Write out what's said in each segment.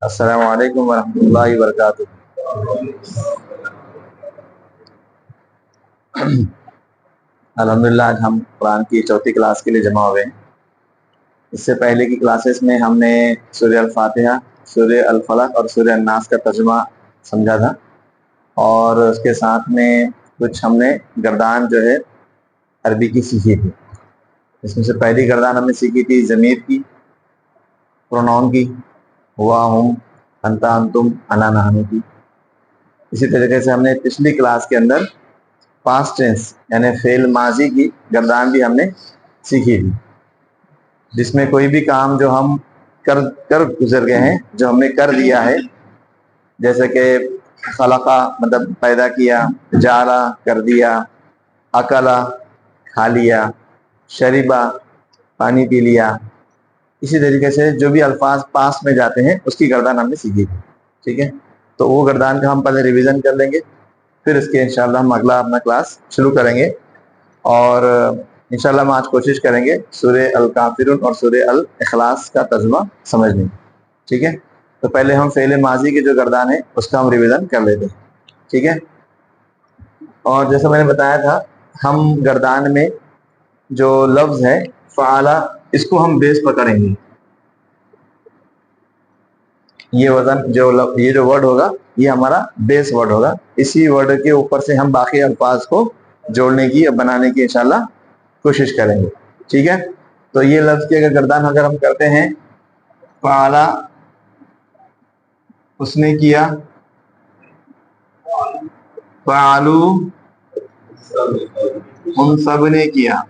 السلام علیکم ورحمۃ اللہ وبرکاتہ۔ الحمدللہ آج ہم قرآن کی چوتھی کلاس کے لیے جمع ہوئے ہیں۔ اس سے پہلے کی کلاسز میں ہم نے سورہ الفاتحہ، سورہ الفلق اور سورہ الناس کا ترجمہ سمجھا تھا، اور اس کے ساتھ میں کچھ ہم نے گردان جو ہے عربی کی سیکھی تھی۔ اس میں سے پہلی گردان ہم نے سیکھی تھی ضمیر کی، پروناؤن کی، ہوا، ہم، انتا، انتم، انا، نحن کی۔ اسی طریقے سے ہم نے پچھلی کلاس کے اندر پاسٹ ٹینس یعنی فعل ماضی کی گردان بھی ہم نے سیکھی تھی، جس میں کوئی بھی کام جو ہم کر گزر گئے ہیں، جو ہم نے کر دیا ہے، جیسے کہ خلقہ مطلب پیدا کیا، جعلا کر دیا، اکلا کھا لیا، شریبا پانی پی لیا، اسی طریقے سے جو بھی الفاظ پاس میں جاتے ہیں اس کی گردان ہم نے سیکھی تھی۔ ٹھیک ہے، تو وہ گردان کا ہم پہلے ریویژن کر لیں گے، پھر اس کے انشاءاللہ ہم اگلا اپنا کلاس شروع کریں گے، اور انشاءاللہ ہم آج کوشش کریں گے سورہ الکافرون اور سورہ الاخلاص کا ترجمہ سمجھنے کی۔ ٹھیک ہے، تو پہلے ہم فعل ماضی کی جو گردان ہے اس کا ہم ریویژن کر لیتے ہیں۔ ٹھیک ہے، اور جیسا میں نے بتایا تھا، ہم گردان میں جو لفظ ہے فعلا، اس کو ہم بیس پکڑیں گے۔ یہ وزن یہ جو ورڈ ہوگا یہ ہمارا بیس ورڈ ہوگا، اسی ورڈ کے اوپر سے ہم باقی الفاظ کو جوڑنے کی اور بنانے کی انشاءاللہ کوشش کریں گے۔ ٹھیک ہے، تو یہ لفظ کی اگر گردان اگر ہم کرتے ہیں، فعلا اس نے کیا، فعلو ان سب نے کیا،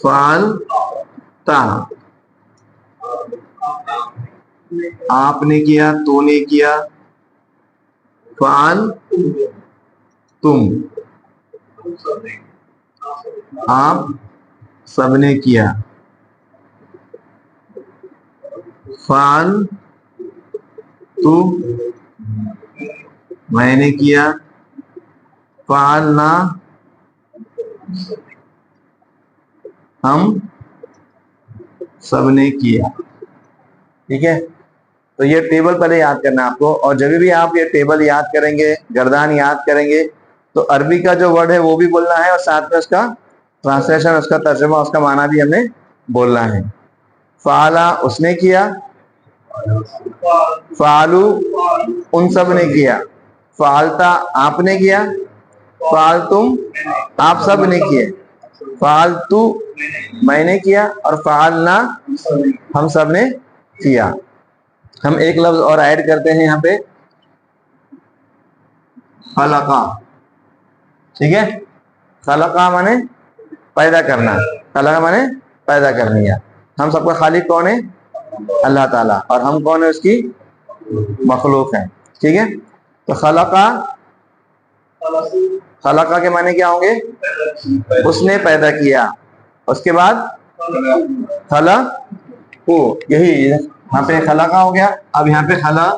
فعلتا آپ نے کیا، تو نے کیا، فعل تم آپ سب نے کیا، فعل تو میں نے کیا، فعلنا ہم سب نے کیا۔ ٹھیک ہے، تو یہ ٹیبل پہلے یاد کرنا ہے آپ کو، اور جب بھی آپ یہ ٹیبل یاد کریں گے، گردان یاد کریں گے، تو عربی کا جو ورڈ ہے وہ بھی بولنا ہے، اور ساتھ میں اس کا ٹرانسلیشن، اس کا ترجمہ، اس کا معنی بھی ہم نے بولنا ہے۔ فعلا اس نے کیا، فعلو ان سب نے کیا، فعلتا آپ نے کیا، فعلتم آپ سب نے کیا، فعلتو میں نے کیا، اور فعلنا ہم سب نے کیا۔ ہم ایک لفظ اور ایڈ کرتے ہیں یہاں پہ، خلقہ۔ ٹھیک ہے، خلقہ مانے پیدا کرنا، خلقہ مانے پیدا کرنی ہے۔ ہم سب کا خالق کون ہے؟ اللہ تعالیٰ، اور ہم کون ہے؟ اس کی مخلوق ہیں۔ ٹھیک ہے، تو خلقہ، خلقہ کے معنی کیا ہوں گے؟ اس نے پیدا کیا۔ اس کے بعد خلق، یہی یہاں پہ خلقہ ہو گیا، اب یہاں پہ خلق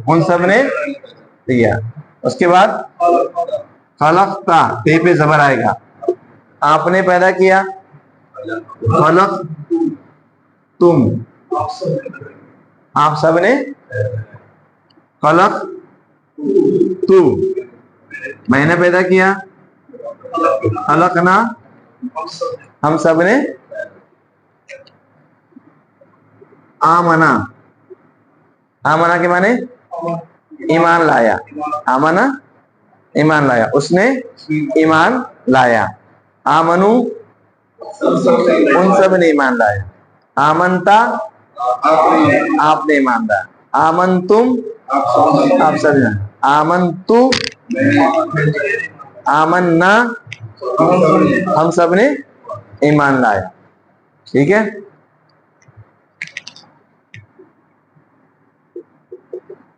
ان سب نے کیا۔ اس کے بعد خلقتا، تے پہ زبر آئے گا، آپ نے پیدا کیا، خلق تم آپ سب نے، خلق تو میں نے پیدا کیا، خلقنا ہم سب نے، آمنا، آمنا کے معنی ایمان لایا، آمنا ایمان لایا، اس نے ایمان لایا، آمنو ان سب نے ایمان لایا، آمنتا آپ نے ایمان لایا، آمنتم آپ سب نے، آمنتو آمنا ہم سب نے ایمان لایا۔ ٹھیک ہے،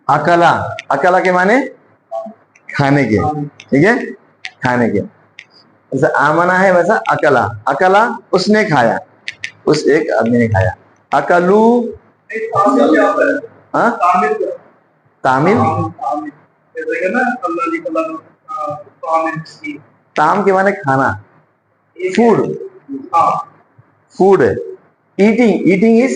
اکلا، اکلا کے معنی کھانے کے۔ ٹھیک ہے، کھانے کے، جیسا آمنا ہے ویسا اکلا، اکلا اس نے کھایا، اس ایک آدمی نے کھایا۔ اکلو تامل، تام کے معنی کھانا، فوڈ، فوڈ ہے، eating is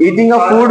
eating a food,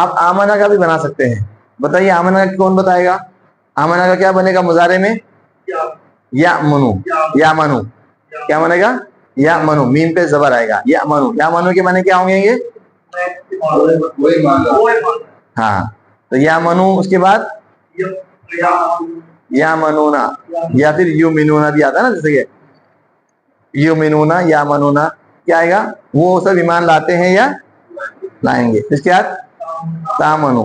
آپ آمنا کا بھی بنا سکتے ہیں. بتائیے آمنا کا کون بتائے گا؟ آمنا کا کیا بنے گا مضارع میں؟ یا منو. یا منو کیا بنے گا؟ یا منو. میم پہ زبر آئے گا. یا منو. یا منو کے معنی کیا ہوں گے یہ؟ ہاں تو یا منو. اس کے بعد یا منونا یا پھر یو منونا بھی آتا ہے نا، جیسے کہ یو منونا یا منونا کیا آئے گا؟ وہ سب ایمان لاتے ہیں یا لائیں گے. اس کے بعد تامنو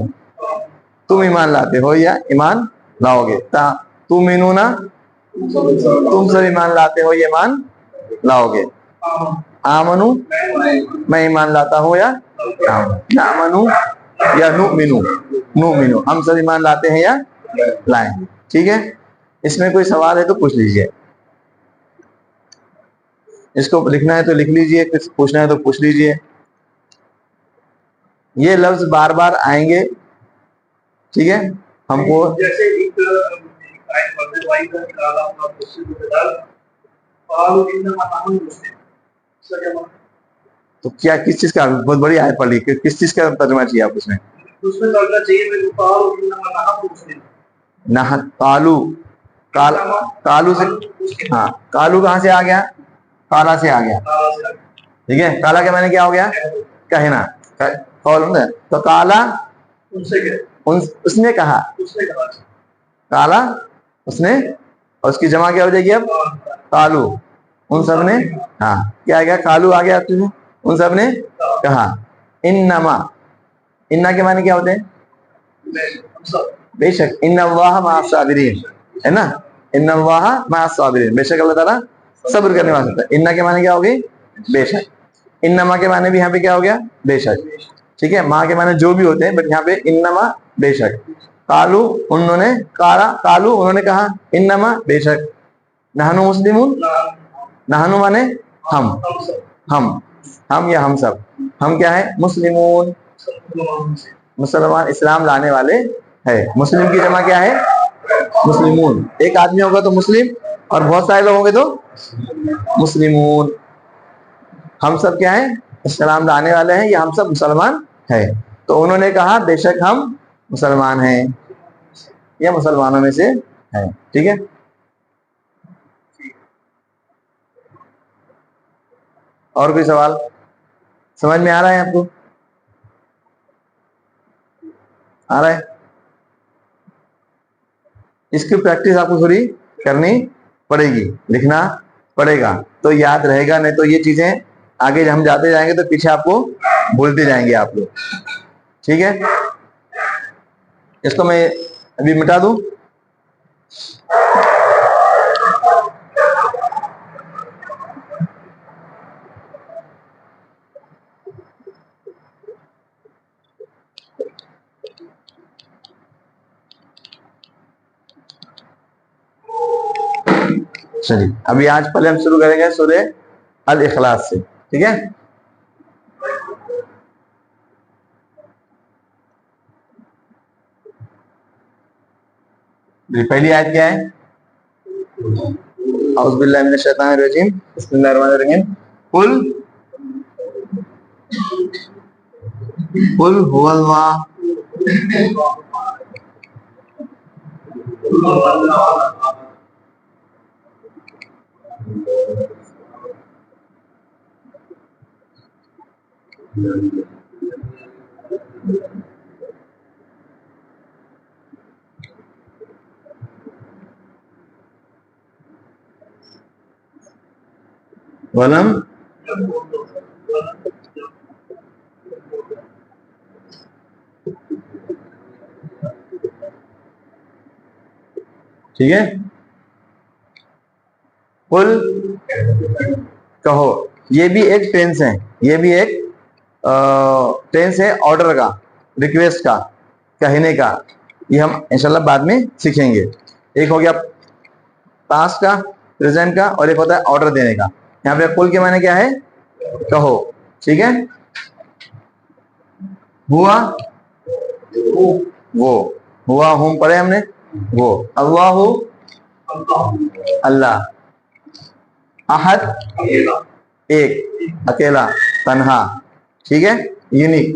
تم ایمان لاتے ہو یا ایمان لاؤ گے. تؤمنون تم سب ایمان لاتے ہو یا ایمان لاؤ گے. آمنو میں ایمان لاتا ہوں یا نامنو یا نؤمنو نؤمنو ہم سب ایمان لاتے ہیں یا لائیں. ٹھیک ہے، اس میں کوئی سوال ہے تو پوچھ لیجئے. اس کو لکھنا ہے تو لکھ لیجئے، کچھ پوچھنا ہے تو پوچھ لیجئے. یہ لفظ بار بار آئیں گے. ٹھیک ہے، ہم کو تو کیا کس چیز کا بہت بڑی آیت پڑھ لی، کس چیز کا ترجمہ چاہیے آپ؟ اس میں کالو کالو سے، ہاں کالو کہاں سے آ گیا؟ کالا سے آ گیا. ٹھیک ہے، کالا کے معنی کیا ہو گیا؟ کہنا. تو کالا اس نے کہا، کالا اس نے، اور اس کی جمع کیا ہو جائے گی اب؟ کالو. ان سب نے، ہاں کیا آ گیا؟ کالو آ گیا. ان سب نے کہا. انما انا کے معنی کیا ہوتے ہیں؟ بے شک. ان اللہ مع الصابرین ہے نا. ان اللہ مع الصابرین بے شک اللہ تعالیٰ صبر کرنے والا ہوتا ہے. انا کے معنی کیا ہو گئی؟ بے شک. انما کے معنی بھی یہاں پہ کیا ہو گیا؟ بے شک. ٹھیک ہے، ماں کے معنی جو بھی ہوتے ہیں، بٹ یہاں پہ انما بے شک. کالو انہوں نے، کالو انہوں نے کہا، انما بے شک. نحنو مسلمون نحنو مانے ہم، ہم یا ہم سب. ہم کیا ہے؟ مسلمون مسلمان اسلام لانے والے ہے. مسلم کی جمع کیا ہے؟ مسلمون. ایک آدمی ہوگا تو مسلم، اور بہت سارے لوگ ہوں گے تو مسلمون. ہم سب کیا ہیں؟ اسلام لانے والے ہیں یا ہم سب مسلمان ہیں. تو انہوں نے کہا بے شک ہم مسلمان ہیں یا مسلمانوں میں سے ہیں. ٹھیک ہے، اور کوئی سوال سمجھ میں آ رہا ہے آپ کو؟ آ رہا ہے؟ اس کی پریکٹس آپ کو تھوڑی کرنی پڑے گی، لکھنا پڑے گا تو یاد رہے گا. نہیں تو یہ چیزیں آگے ہم جاتے جائیں گے تو پیچھے آپ کو بھولتے جائیں گے آپ لوگ. ٹھیک ہے، اس کو میں ابھی مٹا دوں. چلیے ابھی آج پہلے ہم شروع کریں گے سورہ الاخلاص سے. ٹھیک ہے، پہلی آیت کیا ہے؟ اعوذ باللہ من الشیطان الرجیم بسم اللہ الرحمن الرحیم. قل هو اللہ ولم. ٹھیک ہے، قل کہو. یہ بھی ایک ٹینس ہے، یہ بھی ایک ٹینس ہے آرڈر کا، ریکویسٹ کا، کہنے کا. یہ ہم انشاءاللہ بعد میں سیکھیں گے. ایک ہو گیا پاسٹ کا، پریزنٹ کا، اور ایک ہوتا ہے آرڈر دینے کا. یہاں پہ قل کے معنی کیا ہے؟ کہو. ٹھیک ہے، ہوا وہ، ہوا ہم پڑھے ہم نے وہ. اللہ اللہ، احد ایک، اکیلا، تنہا. ٹھیک ہے، یونیک.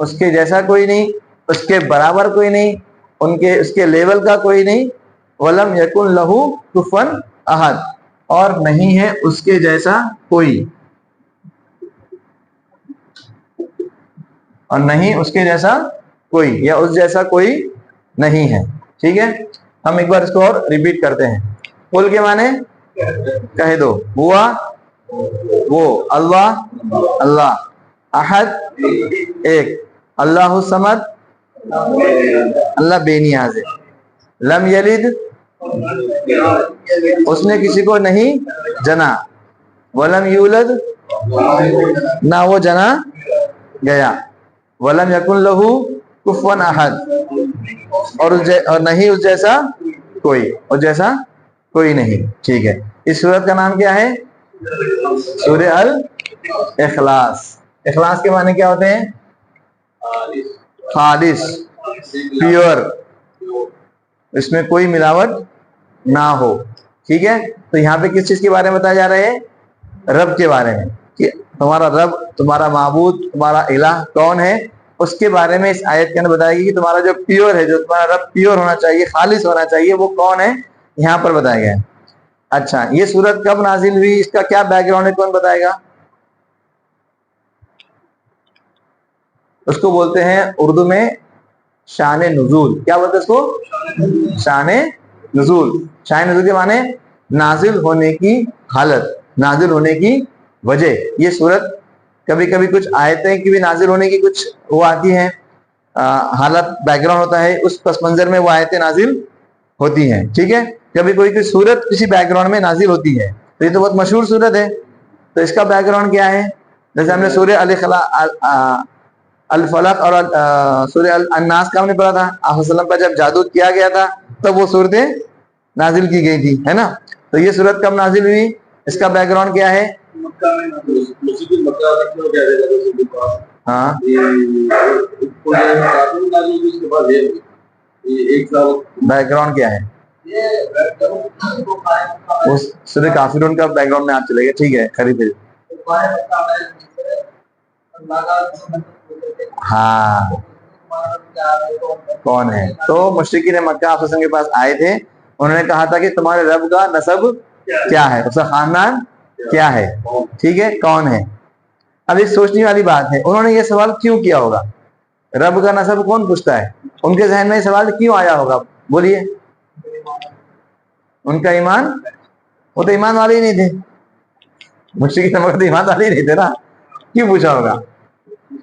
اس کے جیسا کوئی نہیں، اس کے برابر کوئی نہیں، اس کے لیول کا کوئی نہیں، ولم یکن لہو کفوا احد، اور نہیں ہے اس کے جیسا کوئی، اور نہیں اس کے جیسا کوئی، یا اس جیسا کوئی نہیں ہے. ٹھیک ہے، ہم ایک بار اس کو اور ریپیٹ کرتے ہیں. قل کے معنی کہہ دو، ہوا وہ، اللہ اللہ، احد ایک، اللہ الصمد اللہ بے نیاز ہے، لم یلد اس نے کسی کو نہیں جنا، ولم یولد نہ وہ جنا گیا، ولم یکن لہو کفوا احد اور نہیں اس جیسا کوئی، اور جیسا کوئی نہیں. ٹھیک ہے، اس سورت کا نام کیا ہے؟ سورہ الاخلاص. اخلاص کے معنی کیا ہوتے ہیں؟ خالص، پیور، اس میں کوئی ملاوٹ نہ ہو. ٹھیک ہے، تو یہاں پہ کس چیز کے بارے میں بتایا جا رہا ہے؟ رب کے بارے میں، کہ تمہارا رب، تمہارا معبود، تمہارا الہ کون ہے، اس کے بارے میں اس آیت کے اندر بتائے گی کہ تمہارا جو پیور ہے، جو تمہارا رب پیور ہونا چاہیے، خالص ہونا چاہیے، وہ کون ہے، یہاں پر بتایا گیا ہے. اچھا، یہ سورت کب نازل ہوئی، اس کا کیا بیک گراؤنڈ ہے، کون بتائے گا؟ اس کو بولتے ہیں اردو میں شان نزول. کیا بولتے ہیں اس کو؟ شان نزول. شان نزول کے معنی نازل ہونے کی حالت، نازل ہونے کی وجہ. یہ سورت کبھی کبھی کچھ آیتیں کی بھی نازل ہونے کی کچھ وہ آتی ہیں، حالت بیک گراؤنڈ ہوتا ہے، اس پس منظر میں وہ آیتیں نازل ہوتی ہیں. ٹھیک ہے، کبھی کوئی سورت کسی بیک گراؤنڈ میں نازل ہوتی ہے، تو یہ تو بہت مشہور سورت ہے، تو اس کا بیک گراؤنڈ کیا ہے؟ جیسے ہم نے سورہ الفلق اور سورہ الناس کا ہم نے پڑھا تھا، آپ وسلم پر جب جادو کیا گیا تھا تب وہ صورتیں نازل کی گئی تھی، ہے نا. تو یہ سورت کب نازل ہوئی، اس کا بیک گراؤنڈ کیا ہے؟ ہاں، بیک گراؤنڈ کیا ہے؟ سورہ کافرون کا بیک گراؤنڈ میں آپ چلے گئے. ٹھیک ہے، خرید. ہاں، کون ہے؟ تو مشرکین مکہ آپ کے پاس آئے تھے، انہوں نے کہا تھا کہ تمہارے رب کا نسب کیا ہے، اس کا خاندان کیا ہے، ٹھیک ہے، کون ہے. اب یہ سوچنے والی بات ہے، انہوں نے یہ سوال کیوں کیا ہوگا؟ رب کا نسب کون پوچھتا ہے؟ ان کے ذہن میں یہ سوال کیوں آیا ہوگا؟ بولیے. ان کا ایمان، وہ تو ایمان والے ہی نہیں تھے، مشرکین مکہ تو ایمان والے ہی نہیں تھے نا، کیوں پوچھا ہوگا؟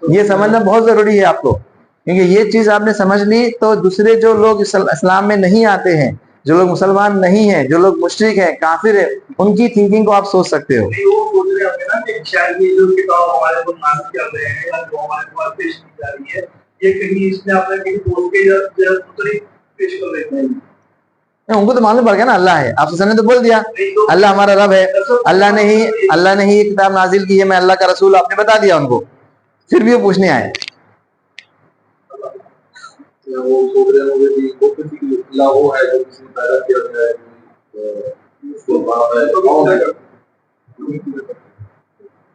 یہ سمجھنا بہت ضروری ہے آپ کو، کیونکہ یہ چیز آپ نے سمجھ لی تو دوسرے جو لوگ اسلام میں نہیں آتے ہیں، جو لوگ مسلمان نہیں ہیں، جو لوگ مشرک ہیں، کافر ہیں، ان کی تھنکنگ کو آپ سوچ سکتے ہو. ان کو تو معلوم پڑ گیا نا اللہ ہے، آپ نے تو بول دیا اللہ ہمارا رب ہے، اللہ نے ہی یہ کتاب نازل کی ہے، میں اللہ کا رسول، آپ نے بتا دیا ان کو، پھر بھی وہ پوچھنے آئے.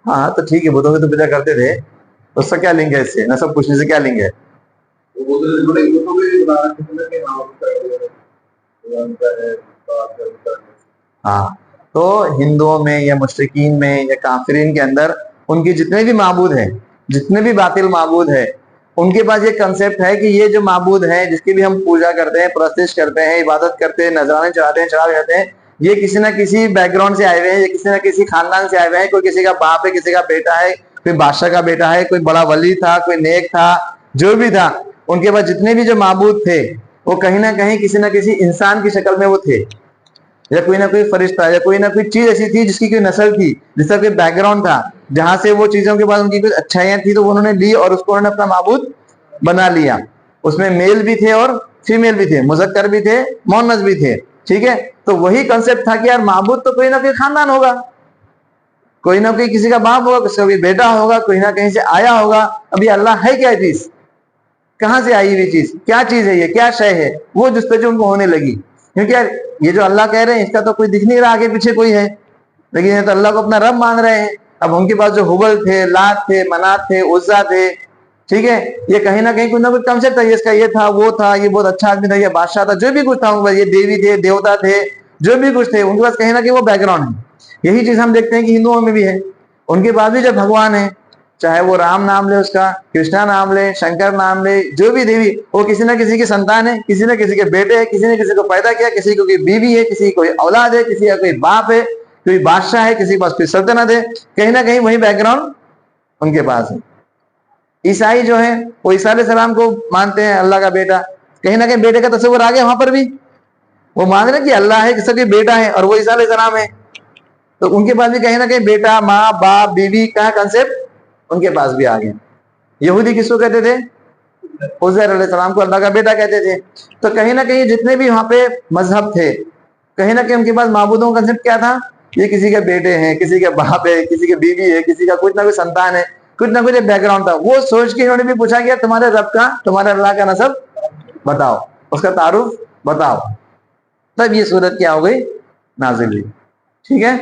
ہاں تو ٹھیک ہے، بتوں کی تو پوجا کرتے تھے، اس سے کیا لنک ہے، اس سے نسب پوچھنے سے کیا لنک ہے؟ ہاں، تو ہندوؤں میں یا مشرکین میں یا کافرین کے اندر ان کے جتنے بھی معبود ہیں، جتنے بھی باطل معبود ہیں، ان کے پاس یہ کنسیپٹ ہے کہ یہ جو معبود ہے جس کی بھی ہم پوجا کرتے ہیں، پرستش کرتے ہیں، عبادت کرتے ہیں، نذرانے چڑھاتے ہیں، چڑھا جاتے ہیں، یہ کسی نہ کسی بیک گراؤنڈ سے آئے ہوئے ہیں، یہ کسی نہ کسی خاندان سے آئے ہوئے ہیں. کوئی کسی کا باپ ہے، کسی کا بیٹا ہے، کوئی بادشاہ کا بیٹا ہے، کوئی بڑا ولی تھا، کوئی نیک تھا، جو بھی تھا، ان کے پاس جتنے بھی جو معبود تھے وہ کہیں نہ کہیں کسی نہ کسی انسان کی شکل میں وہ تھے، یا کوئی نہ کوئی فرشتہ، یا کوئی نہ کوئی چیز ایسی تھی جس کی کوئی نسل تھی، جس کا کوئی بیک گراؤنڈ تھا، جہاں سے وہ چیزوں کے بعد ان کی کچھ اچھائیاں تھی تو وہ انہوں نے لی اور اس کو انہوں نے اپنا معبود بنا لیا. اس میں میل بھی تھے اور فیمیل بھی تھے، مذکر بھی تھے، مؤنث بھی تھے. ٹھیک ہے، تو وہی کنسیپٹ تھا کہ یار معبود تو کوئی نہ کوئی خاندان ہوگا، کوئی نہ کوئی کسی کا باپ ہوگا، کسی کا کوئی بیٹا ہوگا، کوئی نہ کہیں سے آیا ہوگا. ابھی اللہ ہے کیا چیز، کہاں سے آئی ہوئی چیز، کیا چیز ہے، یہ کیا شے ہے، وہ جستجو ان کو ہونے لگی. کیونکہ یار یہ جو اللہ کہہ رہے ہیں اس کا تو کوئی دکھ نہیں رہا آگے پیچھے کوئی ہے، لیکن یہ تو اللہ کو اپنا رب مان رہے ہیں. اب ان کے پاس جو حبل تھے، لات تھے، منات تھے، عزا تھے، ٹھیک ہے, یہ کہیں نہ کہیں کچھ نہ کچھ کنسپٹ تھا, اس کا یہ تھا, وہ تھا, یہ بہت اچھا آدمی تھا, یہ بادشاہ تھا, جو بھی کچھ تھا, یہ دیوی تھے, دیوتا تھے, جو بھی کچھ تھے, ان کے پاس کہیں نہ کہیں وہ بیک گراؤنڈ ہے. یہی چیز ہم دیکھتے ہیں کہ ہندوؤں میں بھی ہے. ان کے پاس بھی جب بھگوان ہے, چاہے وہ رام نام لے, اس کا کرشنا نام لے, شنکر نام لے, جو بھی دیوی, وہ کسی نہ کسی کی سنتان ہے, کسی نہ کسی کے بیٹے ہے, کسی نے کسی کو پیدا کیا, کسی کو کوئی بیوی ہے, کسی کی کوئی اولاد ہے, کسی کا کوئی باپ ہے, کوئی بادشاہ ہے, کسی کے پاس کوئی سلطنت ہے, کہیں نہ کہیں وہی بیک گراؤنڈ ان کے پاس ہے. عیسائی جو ہے وہ عیسیٰ علیہ السلام کو مانتے ہیں اللہ کا بیٹا, کہیں نہ کہیں بیٹے کا تصور آ گیا وہاں پر بھی, وہ مان رہے کہ اللہ ہے, کسی کا بیٹا ہے اور وہ عیسیٰ علیہ السلام ہے, تو ان کے پاس بھی کہیں نہ کہیں بیٹا, ماں, باپ, بیوی کا کنسپٹ ان کے پاس بھی آ گیا. یہودی کس کو کہتے تھے؟ عزیر علیہ السلام کو اللہ کا بیٹا کہتے تھے. تو کہیں نہ کہیں جتنے بھی وہاں پہ مذہب تھے, کہیں نہ کہیں ان کے پاس معبودوں کا کنسپٹ کیا تھا, یہ کسی کے بیٹے ہیں, کسی کے باپ ہے, کسی کی بیوی ہے, کسی کا کچھ نہ کچھ سنتان ہے, کچھ نہ کچھ بیک گراؤنڈ تھا. وہ سوچ کے انہوں نے بھی پوچھا گیا تمہارے رب کا, تمہارے اللہ کا نسب بتاؤ, اس کا تعارف بتاؤ, تب یہ صورت کیا ہو گئی, نازل ہوئی. ٹھیک ہے,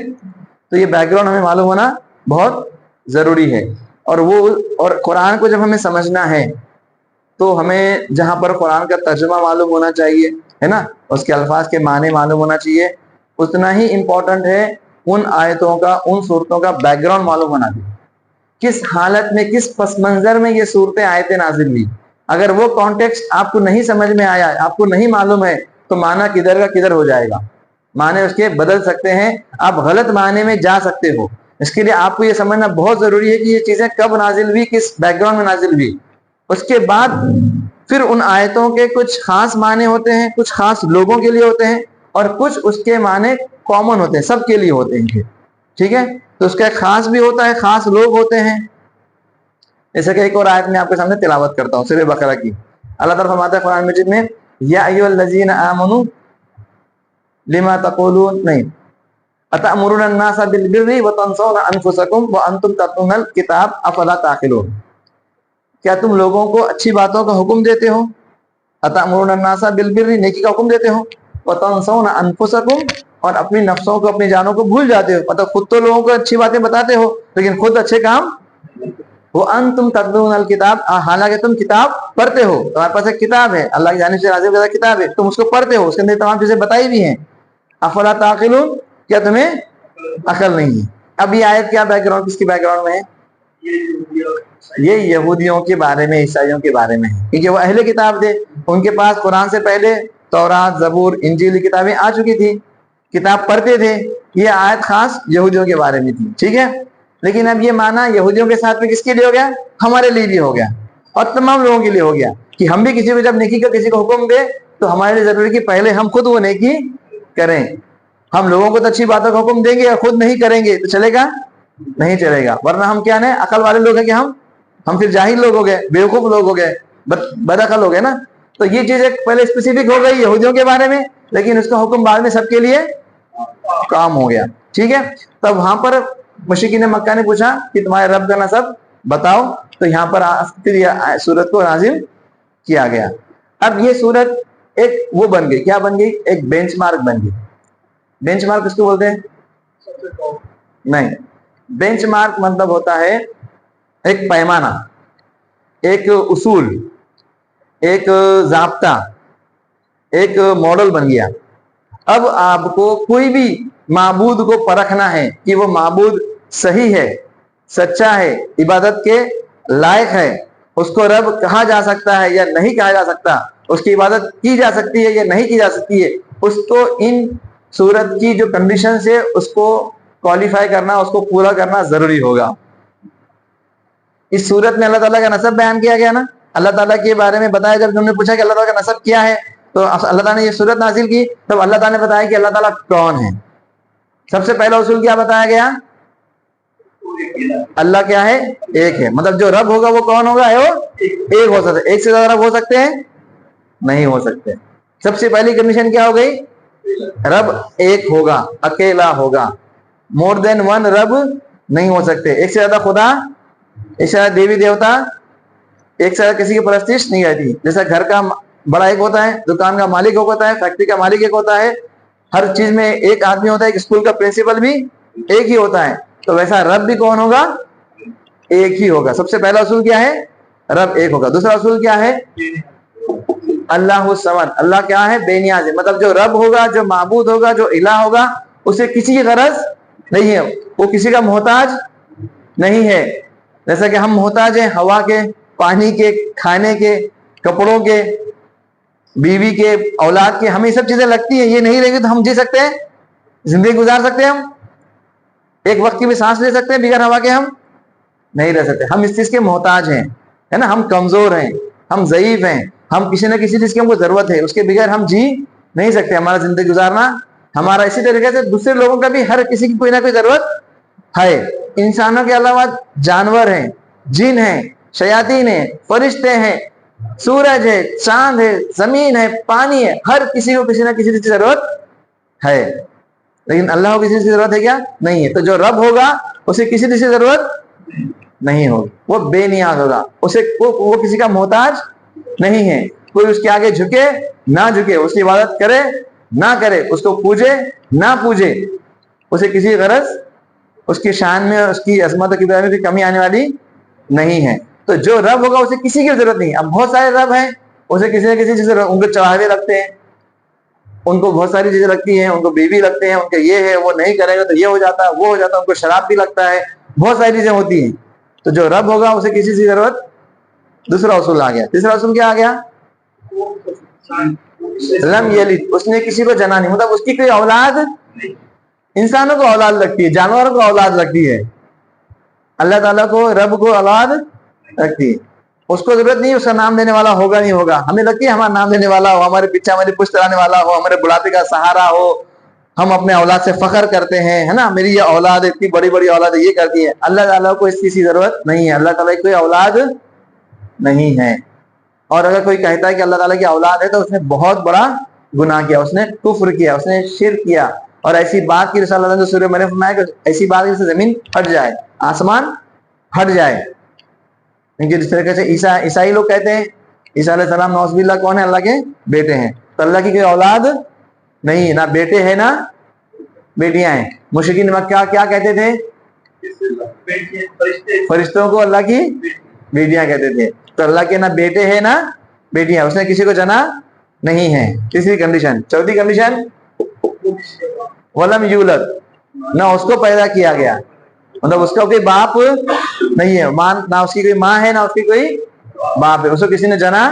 تو یہ بیک گراؤنڈ ہمیں معلوم ہونا بہت ضروری ہے. اور قرآن کو جب ہمیں سمجھنا ہے تو ہمیں جہاں پر قرآن کا ترجمہ معلوم ہونا چاہیے, ہے نا, اس کے الفاظ کے معنی معلوم ہونا چاہیے, اتنا ہی امپورٹنٹ ہے ان آیتوں کا, ان صورتوں کا بیک گراؤنڈ معلوم ہونا بھی, کس حالت میں, کس پس منظر میں یہ صورتیں آیتیں نازل ہوئی. اگر وہ کانٹیکسٹ آپ کو نہیں سمجھ میں آیا, آپ کو نہیں معلوم ہے, تو معنی کدھر کا کدھر ہو جائے گا, معنی اس کے بدل سکتے ہیں, آپ غلط معنی میں جا سکتے ہو. اس کے لیے آپ کو یہ سمجھنا بہت ضروری ہے کہ یہ چیزیں کب نازل ہوئی, کس بیک گراؤنڈ میں نازل ہوئی. اس کے بعد پھر ان آیتوں کے کچھ خاص معنی ہوتے ہیں, کچھ خاص لوگوں کے لیے ہوتے ہیں, اور کچھ اس کے معنی کامن ہوتے ہیں, سب کے لیے ہوتے ہیں. ٹھیک ہے, تو اس کا ایک خاص بھی ہوتا ہے, خاص لوگ ہوتے ہیں. جیسے کہ ایک اور آیت میں آپ کے سامنے تلاوت کرتا ہوں, سورہ بقرہ کی. اللہ تعالیٰ فرماتا ہے قرآن مجید میں, یا ایھا الذین آمنوا لما تقولون, نہیں, اتأمرون الناس بالبر وتنسون انفسکم وانتم تتلون الکتاب افلا تعقلون. کیا تم لوگوں کو اچھی باتوں کا حکم دیتے ہو, اتأمرون الناس بالبر, نیکی کا حکم دیتے ہو, وتنسون انفسکم, اور اپنی نفسوں کو, اپنی جانوں کو بھول جاتے ہو. مطلب خود تو لوگوں کو اچھی باتیں بتاتے ہو لیکن خود اچھے کام, وانتم تتلون الکتاب, حالانکہ تم کتاب پڑھتے ہو, تمہارے پاس ایک کتاب ہے, اللہ کی جانب سے نازل کردہ کتاب ہے, تم اس کو پڑھتے ہو, اس کے اندر تمام چیزیں بتائی بھی ہیں. افلا تعقلون, کیا تمہیں عقل نہیں ہے. اب یہ آیت کیا بیک گراؤنڈ, کس کی بیک گراؤنڈ میں ہے؟ یہ یہودیوں کے بارے میں, عیسائیوں کے بارے میں ہے, کیونکہ وہ اہل کتاب تھے, ان کے پاس قرآن سے پہلے تورات, زبور, انجیل کتابیں آ چکی تھی, کتاب پڑھتے تھے. یہ آیت خاص یہودیوں کے بارے میں تھی. ٹھیک ہے, لیکن اب یہ معنی یہودیوں کے ساتھ میں کس کے لیے ہو گیا, ہمارے لیے بھی ہو گیا, اور تمام لوگوں کے لیے ہو گیا, کہ ہم بھی کسی کو جب نیکی کا کسی کو حکم دے تو ہمارے لیے ضروری کہ پہلے ہم خود وہ نیکی کریں. ہم لوگوں کو تو اچھی باتوں کا حکم دیں گے اور خود نہیں کریں گے تو چلے گا, نہیں چلے گا. ورنہ ہم کیا ہیں, عقل والے لوگ ہیں کہ ہم پھر جاہل لوگ ہو گئے, بیوقوف لوگ ہو گئے, بد عقل ہو گئے نا. تو یہ چیز ایک پہلے اسپیسیفک ہو گئی یہودیوں کے بارے میں, لیکن اس کا حکم بعد میں سب کے لیے کام ہو گیا. ٹھیک ہے, تب وہاں پر مشرکین مکہ نے پوچھا کہ تمہارے رب کا نسب بتاؤ, تو یہاں پر پھر یہ سورت کو نازل کیا گیا. اب یہ سورت ایک وہ بن گئی, کیا بن گئی, ایک بینچ مارک بن گئی. بینچ مارک کس کو بولتے ہیں؟ نہیں, بینچ مارک مطلب ہوتا ہے ایک پیمانہ, ایک اصول, ایک ضابطہ, ایک ماڈل بن گیا. اب آپ کو کوئی بھی معبود کو پرکھنا ہے کہ وہ معبود صحیح ہے, سچا ہے, عبادت کے لائق ہے, اس کو رب کہا جا سکتا ہے یا نہیں کہا جا سکتا, اس کی عبادت کی جا سکتی ہے یا نہیں کی جا سکتی ہے, اس کو ان سورت کی جو کنڈیشن سے اس کو کوالیفائی کرنا, اس کو پورا کرنا ضروری ہوگا. اس سورت میں اللہ تعالیٰ کا نسب بیان کیا گیا نا, اللہ تعالیٰ کے بارے میں بتایا. جب تم نے پوچھا کہ اللہ تعالیٰ کا نسب کیا ہے, تو اللہ تعالیٰ نے یہ سورت نازل کی, تب اللہ تعالیٰ نے بتایا کہ اللہ تعالیٰ کون ہے. سب سے پہلا اصول کیا بتایا گیا, اللہ کیا ہے, ایک ہے. مطلب جو رب ہوگا وہ کون ہوگا, ہے وہ ایک ہو سکتا ہے. ایک سے زیادہ رب ہو سکتے ہیں, نہیں ہو سکتے. سب سے پہلی کنڈیشن کیا ہو گئی, رب ایک ہوگا, اکیلا ہوگا. مور دین ون رب نہیں ہو سکتے, ایک سے زیادہ خدا, ایک سے زیادہ دیوی دیوتا, ایک سے زیادہ کسی کی پرستش نہیں رہتی. جیسا گھر کا بڑا ایک ہوتا ہے, دکان کا مالک ایک ہوتا ہے, فیکٹری کا مالک ایک ہوتا ہے, ہر چیز میں ایک آدمی ہوتا ہے, اسکول کا پرنسپل بھی ایک ہی ہوتا ہے, تو ویسا رب بھی کون ہوگا, ایک ہی ہوگا. سب سے پہلا اصول کیا ہے, رب ایک ہوگا. دوسرا اصول کیا ہے؟ اللہ الصمد, اللہ کیا ہے؟ بے نیاز ہے. مطلب جو رب ہوگا, جو معبود ہوگا, جو الہ ہوگا, اسے کسی کی غرض نہیں ہے, وہ کسی کا محتاج نہیں ہے. جیسا کہ ہم محتاج ہیں ہوا کے, پانی کے, کھانے کے, کپڑوں کے, بیوی کے, اولاد کے. ہمیں یہ سب چیزیں لگتی ہیں, یہ نہیں رہیں گی تو ہم جی سکتے ہیں؟ زندگی گزار سکتے ہیں؟ ہم ایک وقت کی بھی سانس لے سکتے ہیں بغیر ہوا کے؟ ہم نہیں رہ سکتے. ہم اس چیز کے محتاج ہیں, ہے نا. ہم کمزور ہیں, ہم ضعیف ہیں, ہم کسی نہ کسی چیز کی ہم کو ضرورت ہے, اس کے بغیر ہم جی نہیں سکتے. ہمارا زندگی گزارنا ہمارا. اسی طریقے سے دوسرے لوگوں کا بھی ہر کسی کی کوئی نہ کوئی ضرورت ہے. انسانوں کے علاوہ جانور ہیں, جن ہیں, شیاطین ہیں, فرشتے ہیں, سورج ہے, چاند ہے, زمین ہے, پانی ہے, ہر کسی کو کسی نہ کسی چیز کی ضرورت ہے. لیکن اللہ کو کسی چیز کی ضرورت ہے کیا؟ نہیں ہے. تو جو رب ہوگا اسے کسی چیز کی ضرورت نہیں ہوگی, وہ بے نیاز ہوگا, اسے وہ کسی کا محتاج نہیں ہے. کوئی اس کے آگے جھکے نہ جھکے, اس کی عبادت کرے نہ کرے, اس کو پوجے نہ پوجے, اسے کسی غرض اس کی شان میں, اس کی عظمت کی طرح میں کمی آنے والی نہیں ہے. تو جو رب ہوگا اسے کسی کی ضرورت نہیں. اب بہت سارے رب ہیں, اسے کسی نہ کسی چیز, ان کو چڑھاوے لگتے ہیں, ان کو بہت ساری چیزیں لگتی ہیں, ان کو بیوی لگتے ہیں, ان کے یہ ہے, وہ نہیں کرے گا تو یہ ہو جاتا ہے, وہ ہو جاتا ہے, ان کو شراب بھی لگتا ہے, بہت ساری چیزیں ہوتی ہیں. تو جو رب ہوگا اسے کسی کی ضرورت. دوسرا اصول آ گیا. تیسرا اصول کیا آ گیا؟ لم یلد, اس نے کسی کو جنا نہیں, مطلب اس کی کوئی اولاد. انسانوں کو اولاد لگتی ہے, جانوروں کو اولاد لگتی ہے, اللہ تعالیٰ کو, رب کو اولاد لگتی ہے. اس کو ضرورت نہیں اس کا نام دینے والا ہوگا نہیں ہوگا. ہمیں لگتی ہے ہمارا نام دینے والا ہو, ہمارے پیچھے ہماری پشت چلانے والا ہو, ہمارے بڑھاپے کا سہارا ہو, ہم اپنے اولاد سے فخر کرتے ہیں, ہے نا, میری یہ اولاد اتنی بڑی بڑی اولاد ہے, یہ کرتی ہے. اللہ تعالیٰ کو اس کی ضرورت نہیں ہے. اللہ تعالیٰ کی کوئی اولاد نہیں ہے. اور اگر کوئی کہتا ہے کہ اللہ تعالیٰ کی اولاد ہے تو اس نے بہت بڑا گناہ کیا, اس نے کفر کیا, اس نے شرک کیا. اور ایسی بات کی رسول اللہ نے سورہ مریم فرمایا کہ ایسی بات جس سے زمین پھٹ جائے, آسمان پھٹ جائے. کیونکہ جس طریقے سے عیسائی لوگ کہتے ہیں عیسیٰ علیہ السلام نعوذ باللہ کون ہے؟ اللہ کے بیٹے ہیں. تو اللہ کی کوئی اولاد نہیں ہے, نہ بیٹے ہیں نہ بیٹیاں ہیں. مشرکین مکہ کیا کہتے تھے؟ فرشتوں کو اللہ کی بیٹیاں کہتے تھے. تو اللہ کے نہ بیٹے ہیں نہ بیٹیاں, اس نے کسی کو جنا نہیں ہے. تیسری کنڈیشن. چوتھی کنڈیشن, ولم یولد, نہ اس کو پیدا کیا گیا, مطلب اس کا کوئی باپ نہیں ہے, نہ اس کی کوئی ماں ہے نہ اس کی کوئی باپ ہے, اس کو کسی نے جنا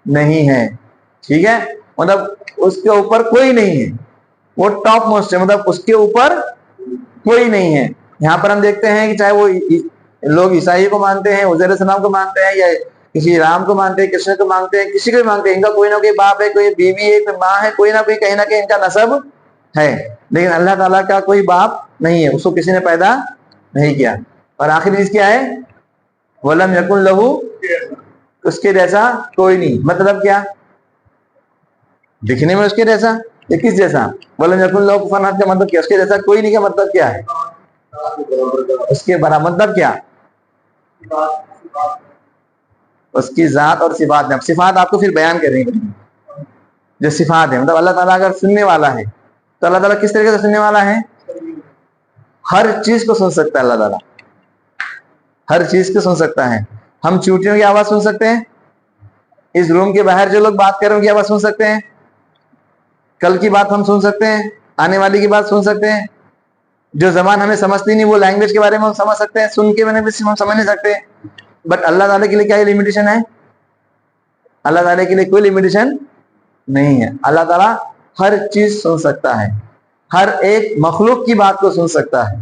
نہیں ہے. ٹھیک ہے, مطلب اس کے اوپر کوئی نہیں ہے, وہ ٹاپ موسٹ ہے, مطلب اس کے اوپر کوئی نہیں ہے. یہاں پر ہم دیکھتے ہیں کہ چاہے وہ لوگ عیسائی کو مانتے ہیں, عزیر السلام کو مانتے ہیں, یا کسی رام کو مانتے ہیں, کرشن کو مانتے ہیں, کسی کو بھی مانتے ہیں, ان کا کوئی نہ کوئی باپ ہے, کوئی بیوی ہے, کوئی ماں ہے, کوئی نہ کوئی کہیں نہ کہیں ان کا نسب ہے. لیکن اللہ تعالیٰ کا کوئی باپ نہیں ہے, اس کو کسی نے پیدا نہیں کیا. اور آخری چیز کیا ہے؟ وَلَمْ يَكُنْ لَهُ, اس کے جیسا کوئی نہیں. مطلب کیا؟ دکھنے میں اس کے جیسا یا کس جیسا؟ وَلَمْ يَكُنْ لَهُ كُفُوًا أَحَدٌ کا مطلب کیا؟ اس کے جیسا کوئی نہیں کا مطلب کیا ہے؟ اس کے برابر. مطلب کیا؟ اس کی ذات اور صفات میں. اب صفات آپ کو پھر بیان کریں گے. جو صفات ہے, مطلب اللہ تعالیٰ اگر سننے والا ہے تو اللہ تعالیٰ کس طریقے سے سننے والا ہے؟ ہر چیز کو سن سکتا ہے. اللہ تعالیٰ ہر چیز کو سن سکتا ہے. ہم چوٹیوں کی آواز سن سکتے ہیں, اس روم کے باہر جو لوگ بات کر رہے ہیں ان کی آواز سن سکتے ہیں, کل کی بات ہم سن سکتے ہیں, آنے والی کی بات سن سکتے ہیں, جو زبان ہمیں سمجھتی نہیں وہ لینگویج کے بارے میں ہم سمجھ سکتے ہیں, سن کے میں نے بھی ہم سمجھ نہیں سکتے. بٹ اللہ تعالیٰ کے لیے کیا یہ لمیٹیشن ہے؟ اللہ تعالیٰ کے لیے کوئی لمیٹیشن نہیں ہے. اللہ تعالیٰ ہر چیز سن سکتا ہے, ہر ایک مخلوق کی بات کو سن سکتا ہے.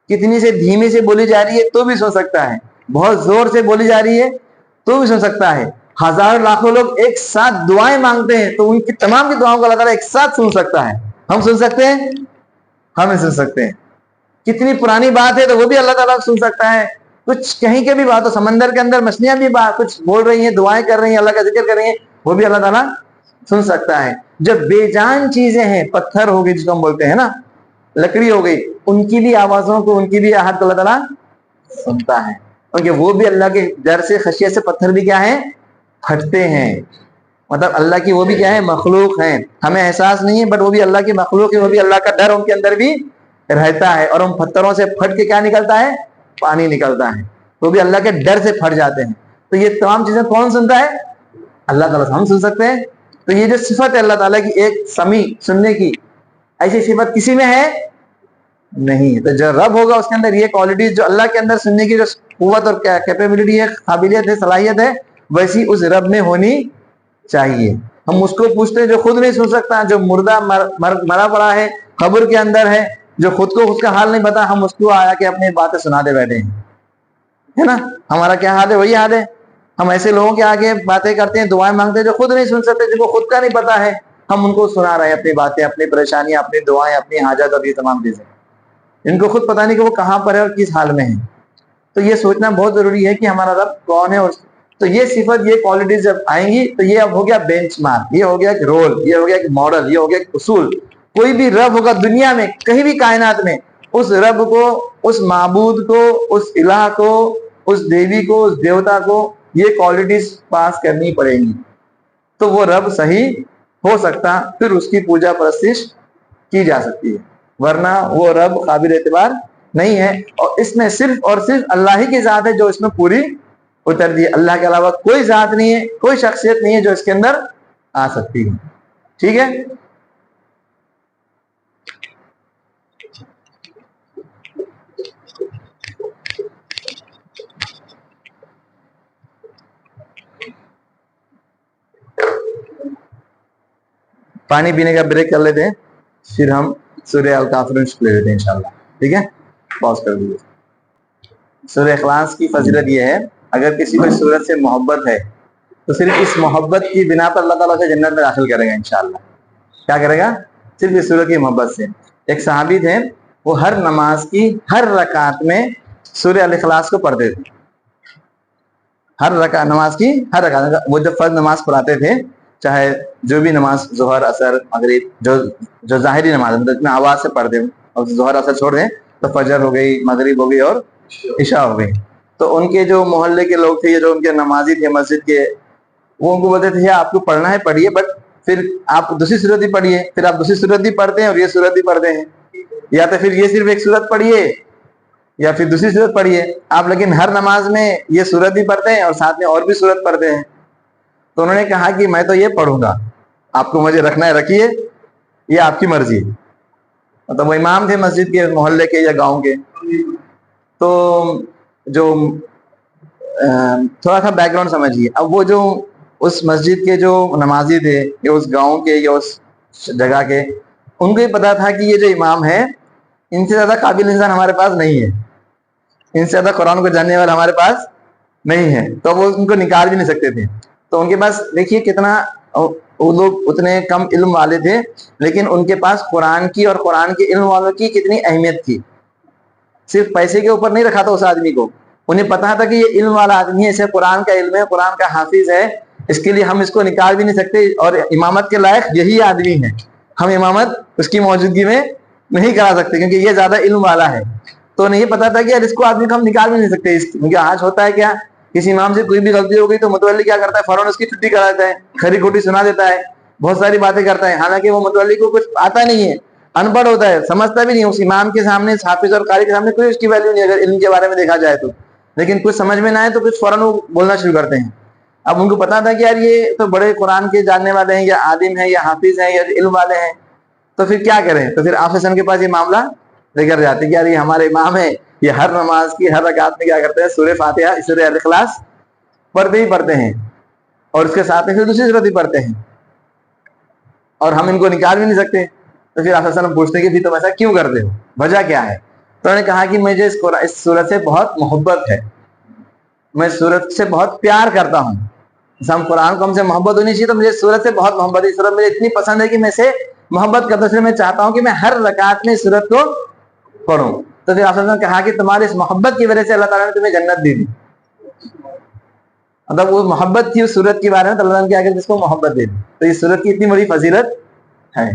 کتنی سے دھیمی سے بولی جا رہی ہے تو بھی سن سکتا ہے, بہت زور سے بولی جا رہی ہے تو بھی سن سکتا ہے. ہزاروں لاکھوں لوگ ایک ساتھ دعائیں مانگتے ہیں تو ان کی تمام کی دعاؤں کو اللہ تعالیٰ ایک ساتھ سن سکتا ہے. ہم سن سکتے ہیں؟ ہم سن سکتے ہیں. کتنی پرانی بات ہے تو وہ بھی اللہ تعالیٰ سن سکتا ہے. کچھ کہیں کے بھی بات ہو, سمندر کے اندر مچھلیاں بھی کچھ بول رہی ہیں, دعائیں کر رہی ہیں, اللہ کا ذکر کر رہی ہیں, وہ بھی اللہ تعالیٰ سن سکتا ہے. جب بے جان چیزیں ہیں, پتھر ہو گئی جس کو ہم بولتے ہیں نا, لکڑی ہو گئی, ان کی بھی آوازوں کو, ان کی بھی آہت کو اللہ تعالیٰ سنتا ہے, کیونکہ وہ بھی اللہ کے ڈر سے, خشیت سے پتھر بھی کیا ہے؟ پھٹتے ہیں. مطلب اللہ کی وہ بھی کیا ہے؟ مخلوق ہیں. ہمیں احساس نہیں ہے بٹ وہ بھی اللہ کی مخلوق ہے, وہ بھی اللہ کا ڈر ان کے اندر بھی رہتا ہے. اور ان پتھروں سے پھٹ کے کیا نکلتا ہے؟ پانی نکلتا ہے. وہ بھی اللہ کے ڈر سے پھٹ جاتے ہیں. تو یہ تمام چیزیں کون سنتا ہے؟ اللہ تعالیٰ. ہم سن سکتے ہیں؟ تو یہ جو صفت ہے اللہ تعالیٰ کی ایک سمیع سننے کی, ایسی صفت کسی میں ہے نہیں. تو جو رب ہوگا اس کے اندر یہ کوالٹیز جو اللہ کے اندر سننے کی جو قوت اور کیپیبلٹی ہے, قابلیت ہے, صلاحیت ہے, ویسی اس رب میں ہونی چاہیے. ہم اس کو پوچھتے ہیں جو خود نہیں سن سکتا, جو مردہ مرا پڑا ہے, قبر کے اندر ہے, جو خود کو اس کا حال نہیں پتا, ہم اس کو آیا کہ اپنی باتیں سناتے بیٹھے ہیں, ہے نا. ہمارا کیا حال ہے وہی حال ہے. ہم ایسے لوگوں کے آگے باتیں کرتے ہیں, دعائیں مانگتے ہیں جو خود نہیں سن سکتے, جن کو خود کا نہیں پتا ہے, ہم ان کو سنا رہے ہیں اپنی باتیں, اپنی پریشانیاں, اپنی دعائیں, اپنی حاجت اور یہ تمام چیزیں. ان کو خود پتا نہیں کہ وہ کہاں پر ہے اور کس حال میں ہے. تو یہ سوچنا بہت ضروری ہے کہ ہمارا رب کون ہے. اور تو یہ صفت, یہ کوالٹیز جب آئیں گی تو یہ اب ہو گیا بینچ مارک, یہ ہو گیا ایک رول, یہ ہو گیا ایک ماڈل, یہ ہو گیا ایک اصول. کوئی بھی رب ہوگا دنیا میں, کہیں بھی کائنات میں, اس رب کو, اس معبود کو, اس الہ کو, اس دیوی کو, اس دیوتا کو یہ کوالٹیز پاس کرنی پڑے گی تو وہ رب صحیح ہو سکتا, پھر اس کی پوجا پرستش کی جا سکتی ہے. ورنہ وہ رب قابل اعتبار نہیں ہے. اور اس میں صرف اور صرف اللہ ہی کی ذات ہے جو اس میں پوری اتر دی. اللہ کے علاوہ کوئی ذات نہیں ہے, کوئی شخصیت نہیں ہے جو اس کے اندر آ سکتی ہے. ٹھیک ہے. پانی پینے کا بریک کر لیتے ہیں, پھر ہم سورہ الکافرون لے لیتے ہیں انشاءاللہ. ٹھیک ہے, پاز کر دیجیے. سورہ اخلاص کی فضیلت یہ ہے, اگر کسی کو سورت سے محبت ہے تو صرف اس محبت کی بنا پر اللہ تعالیٰ سے جنت میں داخل کرے گا انشاءاللہ. کیا کرے گا؟ صرف اس سورت کی محبت سے. ایک صحابی تھے, وہ ہر نماز کی ہر رکعت میں سورہ الاخلاص کو پڑھتے تھے. ہر رکعت, نماز کی ہر رکعت, وہ جب فرض نماز پڑھاتے تھے, چاہے جو بھی نماز, ظہر, عصر, مغرب, جو ظاہری نماز مطلب میں آواز سے پڑھتے ہیں, اور ظہر عصر چھوڑ دیں تو فجر ہو گئی, مغرب ہو گئی اور عشاء ہو گئی. تو ان کے جو محلے کے لوگ تھے, جو ان کے نمازی تھے مسجد کے, وہ ان کو بولتے تھے آپ کو پڑھنا ہے پڑھیے, بٹ پھر آپ دوسری صورت بھی پڑھیے. پھر آپ دوسری صورت بھی پڑھتے ہیں اور یہ صورت بھی پڑھتے ہیں, یا تو پھر یہ صرف ایک صورت پڑھیے یا پھر دوسری صورت پڑھیے آپ, لیکن ہر نماز میں یہ صورت بھی پڑھتے ہیں اور ساتھ میں اور بھی صورت پڑھتے ہیں. تو انہوں نے کہا کہ میں تو یہ پڑھوں گا, آپ کو مجھے رکھنا ہے رکھیے, یہ آپ کی مرضی. مطلب وہ امام تھے مسجد کے, محلے کے یا گاؤں کے. تو جو تھوڑا سا بیک گراؤنڈ سمجھیے. اب وہ جو اس مسجد کے جو نمازی تھے, یا اس گاؤں کے یا اس جگہ کے, ان کو یہ پتا تھا کہ یہ جو امام ہے, ان سے زیادہ قابل انسان ہمارے پاس نہیں ہے, ان سے زیادہ قرآن کو جاننے والا ہمارے پاس نہیں ہے. تو وہ ان کو نکال بھی نہیں سکتے تھے. تو ان کے پاس دیکھیے کتنا, وہ لوگ اتنے کم علم والے تھے, لیکن ان کے پاس قرآن کی اور قرآن کے علم والوں کی کتنی اہمیت تھی. صرف پیسے کے اوپر نہیں رکھا تھا اس آدمی کو, انہیں پتا تھا کہ یہ علم والا آدمی ہے, اسے قرآن کا علم ہے, قرآن کا حافظ ہے, اس کے لیے ہم اس کو نکال بھی نہیں سکتے, اور امامت کے لائق یہی آدمی ہے, ہم امامت اس کی موجودگی میں نہیں کرا سکتے کیونکہ یہ زیادہ علم والا ہے. تو انہیں یہ پتا تھا کہ یار اس کو آدمی کو ہم نکال بھی نہیں سکتے. کیونکہ آج ہوتا ہے کیا, کسی امام سے کوئی بھی غلطی ہو گئی تو متولی کیا کرتا ہے, فوراً اس کی چھٹی کرا دیتا ہے, کھری کھوٹی سنا دیتا ہے, بہت ساری باتیں کرتا ہے, حالانکہ وہ متولی کو کچھ آتا نہیں ہے, ان پڑھ ہوتا ہے, سمجھتا بھی نہیں. اس امام کے سامنے, حافظ اور قاری کے سامنے کوئی اس کی ویلیو نہیں اگر علم کے بارے میں دیکھا جائے تو. لیکن کچھ سمجھ میں نہ آئے تو کچھ فوراً وہ بولنا شروع کرتے ہیں. اب ان کو پتا تھا کہ یار یہ تو بڑے قرآن کے جاننے والے ہیں, یا عالم ہیں, یا حافظ ہیں, یا علم والے ہیں, تو پھر کیا کریں. تو پھر حافظ کے پاس یہ معاملہ لے کر جاتے کہ یار یہ ہمارے امام ہے, یہ ہر نماز کی ہر رکعت میں کیا کرتے ہیں, سورہ فاتحہ, سورہ الاخلاص پڑھتے ہی پڑھتے ہیں, اور اس کے ساتھ میں پھر دوسری صورت بھی پڑھتے ہیں, اور ہم ان کو نکال بھی نہیں سکتے. تو پھر آپ وسلم پوچھتے کہ تم ایسا کیوں کرتے ہو, وجہ کیا ہے. تو انہوں نے کہا کہ مجھے اس سورت سے بہت محبت ہے, میں سورت سے بہت پیار کرتا ہوں. ہم قرآن کو ہم سے محبت ہونی چاہیے, تو مجھے سورت سے بہت محبت ہے, سورت مجھے اتنی پسند ہے کہ میں سے محبت کرتا ہوں, میں چاہتا ہوں کہ میں ہر رکعت میں سورت کو پڑھوں. تو پھر آپ نے کہا کہ تمہاری اس محبت کی وجہ سے اللہ تعالیٰ نے تمہیں جنت دی. مطلب وہ محبت تھی اس سورت کے بارے میں, تو اللہ نے کیا کہ جس کو محبت دے دی. تو اس سورت کی اتنی بڑی فضیلت ہے.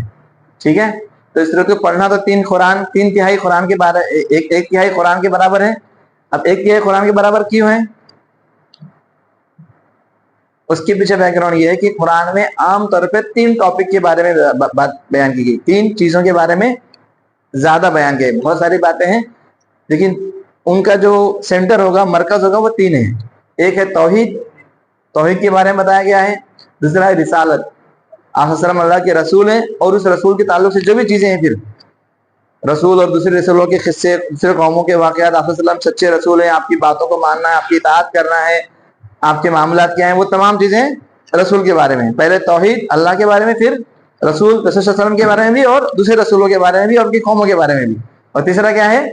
ٹھیک ہے. تو اس سورت کو پڑھنا تو تین تہائی قرآن کے بارے, ایک تہائی قرآن کے برابر ہے. اب ایک تہائی قرآن کے برابر کیوں ہے, اس کے پیچھے بیک گراؤنڈ یہ ہے کہ قرآن میں عام طور پہ 3 ٹاپک کے بارے میں بات بیان کی گئی, 3 چیزوں کے بارے میں زیادہ بیان کیا. بہت ساری باتیں ہیں لیکن ان کا جو سینٹر ہوگا, مرکز ہوگا, وہ 3 ہیں. ایک ہے توحید, توحید کے بارے میں بتایا گیا ہے. دوسرا ہے رسالت, آپ صلی اللہ علیہ وسلم اللہ کے رسول ہیں, اور اس رسول کے تعلق سے جو بھی چیزیں ہیں, پھر رسول اور دوسرے رسولوں کے قصے, دوسرے قوموں کے واقعات, آپ صلی اللہ علیہ وسلم سچے رسول ہیں, آپ کی باتوں کو ماننا ہے, آپ کی اطاعت کرنا ہے, آپ کے معاملات کیا ہیں, وہ تمام چیزیں رسول کے بارے میں. پہلے توحید اللہ کے بارے میں, پھر رسول صلی اللہ علیہ وسلم کے بارے میں بھی, اور دوسرے رسولوں کے بارے میں بھی, اور ان کی قوموں کے بارے میں بھی. اور تیسرا کیا ہے,